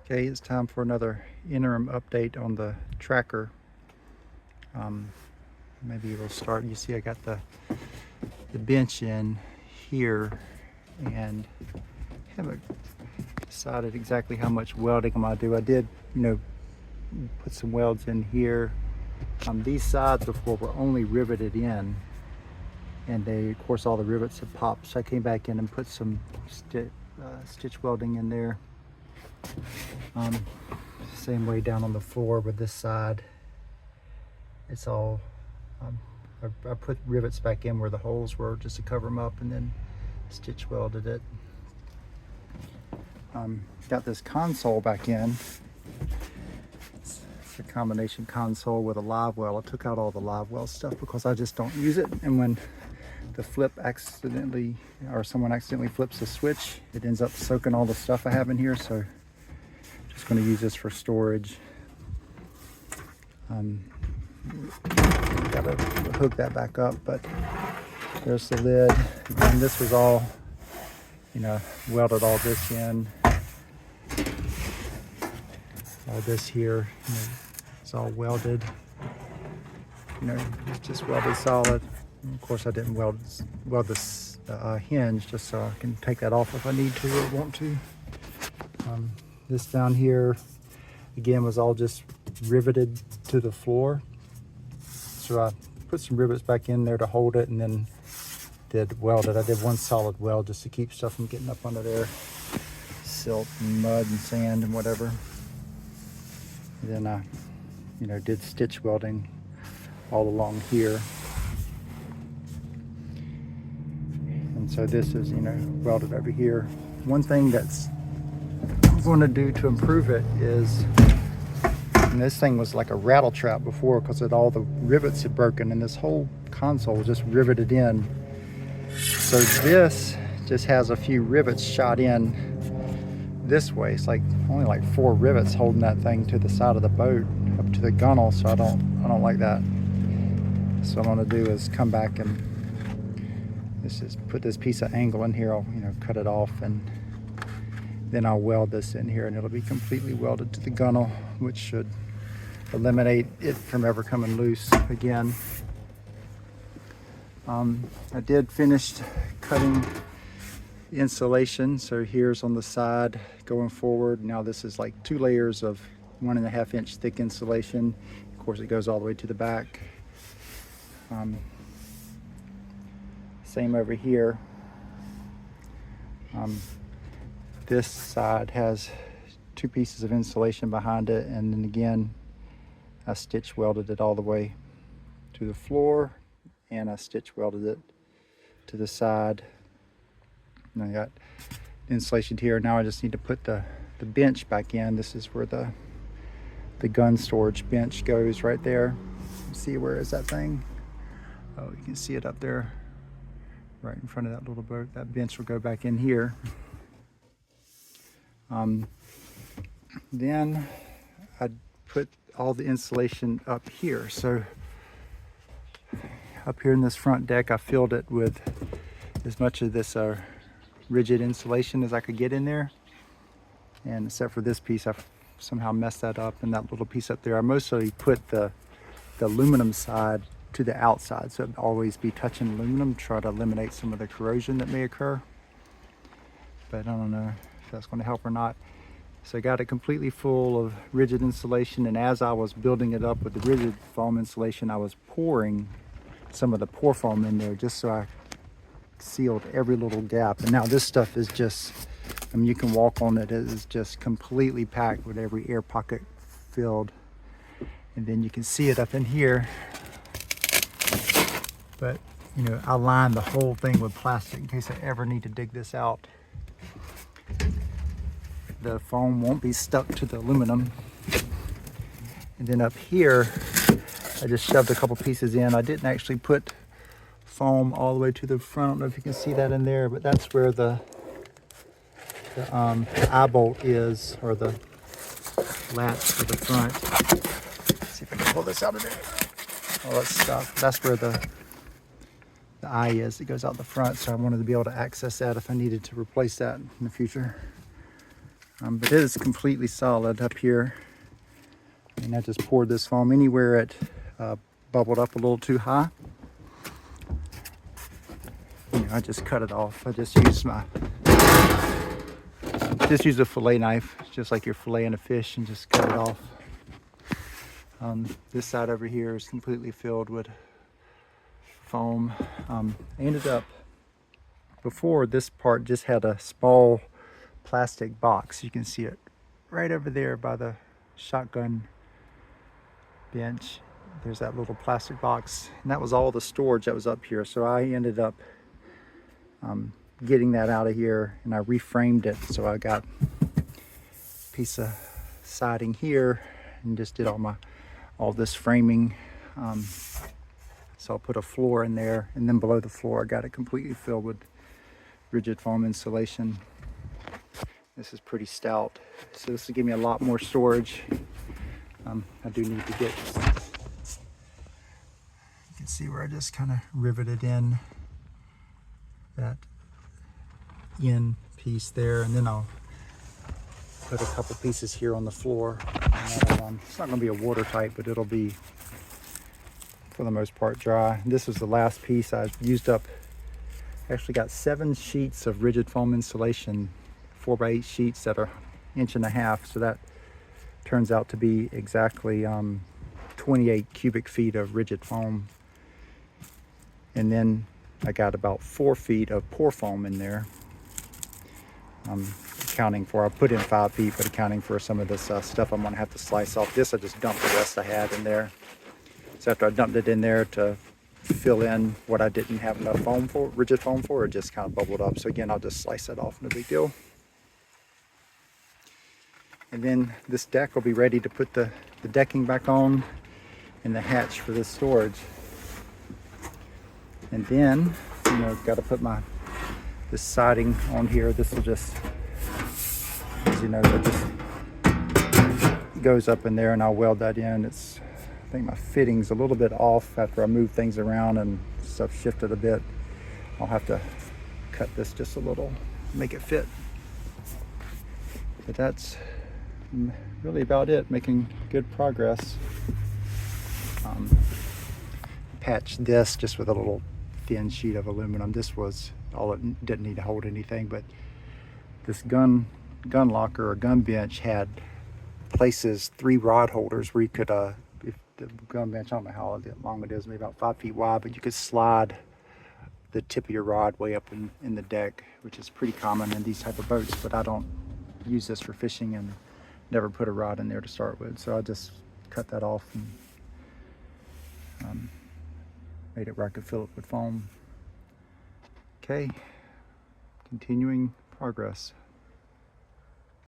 Okay, it's time for another interim update on the tracker. Maybe we'll start. You see I got the bench in here and haven't decided exactly how much welding I'm gonna do. I did, put some welds in here. These sides before were only riveted in, and of course all the rivets have popped, so I came back in and put some stitch welding in there. Same way down on the floor with this side. It's all I put rivets back in where the holes were just to cover them up, and then stitch welded it. Got this console back in. It's a combination console with a live well. I took out all the live well stuff because I just don't use it, and when the flip accidentally, or someone accidentally flips the switch, it ends up soaking all the stuff I have in here, so just going to use this for storage. Gotta hook that back up, but there's the lid. And this was all, welded all this in. All this here, it's all welded. It's just welded solid. And of course, I didn't weld this hinge just so I can take that off if I need to or want to. This down here, again, was all just riveted to the floor. So I put some rivets back in there to hold it, and then did weld it. I did one solid weld just to keep stuff from getting up under there. Silt and mud and sand and whatever. And then I, did stitch welding all along here. And so this is, welded over here. One thing that's I'm going to do to improve it is, and this thing was like a rattle trap before because all the rivets had broken, and this whole console was just riveted in. So this just has a few rivets shot in this way. It's only like 4 rivets holding that thing to the side of the boat up to the gunnel, so I don't like that. So what I'm going to do is come back and put this piece of angle in here. I'll cut it off, and then I'll weld this in here, and it'll be completely welded to the gunnel, which should eliminate it from ever coming loose again. I did finish cutting the insulation, so here's on the side going forward. Now this is like 2 layers of 1.5 inch thick insulation. Of course, it goes all the way to the back. Same over here. This side has 2 pieces of insulation behind it, and then again I stitch welded it all the way to the floor, and I stitch welded it to the side. And I got insulation here. Now I just need to put the bench back in. This is where the gun storage bench goes, right there. See, where is that thing? Oh, you can see it up there right in front of that little boat. That bench will go back in here. Then I put all the insulation up here. So up here in this front deck, I filled it with as much of this rigid insulation as I could get in there. And except for this piece, I somehow messed that up, and that little piece up there, I mostly put the aluminum side to the outside, so it'd always be touching aluminum, try to eliminate some of the corrosion that may occur. But I don't know if that's going to help or not. So I got it completely full of rigid insulation, and as I was building it up with the rigid foam insulation, I was pouring some of the pour foam in there just so I sealed every little gap. And now this stuff is just, you can walk on it. It is just completely packed with every air pocket filled. And then you can see it up in here. But, I lined the whole thing with plastic in case I ever need to dig this out. The foam won't be stuck to the aluminum. And then up here, I just shoved a couple pieces in. I didn't actually put foam all the way to the front. I don't know if you can see that in there, but that's where the eye bolt is, or the latch for the front. Let's see if I can pull this out of there. All that stuff. That's where the eye is. It goes out the front, so I wanted to be able to access that if I needed to replace that in the future. But it is completely solid up here. And I just poured this foam anywhere it bubbled up a little too high. I just cut it off. I just use a fillet knife, just like you're filleting a fish, and just cut it off. This side over here is completely filled with foam. I ended up, before, this part just had a small plastic box. You can see it right over there by the shotgun bench. There's that little plastic box, and that was all the storage that was up here. So I ended up getting that out of here, and I reframed it. So I got a piece of siding here and just did all this framing. So I'll put a floor in there, and then below the floor I got it completely filled with rigid foam insulation. This is pretty stout, so this will give me a lot more storage. I do need to get, you can see where I just kind of riveted in that end piece there, and then I'll put a couple pieces here on the floor. And it's not going to be a watertight, but it'll be, for the most part, dry. This was the last piece I used up. I actually got 7 sheets of rigid foam insulation, 4x8 sheets that are 1.5 inches, so that turns out to be exactly 28 cubic feet of rigid foam. And then I got about 4 feet of pour foam in there. Accounting for, I put in 5 feet, but accounting for some of this stuff I'm gonna have to slice off. This I just dumped the rest I had in there. So after I dumped it in there to fill in what I didn't have enough foam for, rigid foam for, it just kind of bubbled up. So again, I'll just slice that off, no big deal. And then this deck will be ready to put the decking back on and the hatch for this storage. And then, got to put this siding on here. This will just, as you know, that just goes up in there, and I'll weld that in. I think my fitting's a little bit off after I move things around and stuff shifted a bit. I'll have to cut this just a little, make it fit. But that's really about it, making good progress. Patched this just with a little thin sheet of aluminum. This was all, it didn't need to hold anything, but this gun locker or gun bench had places, 3 rod holders where you could, if the gun bench, I don't know how long it is, maybe about 5 feet wide, but you could slide the tip of your rod way up in the deck, which is pretty common in these type of boats, but I don't use this for fishing and never put a rod in there to start with. So I just cut that off and made it where I could fill it with foam. Okay, continuing progress.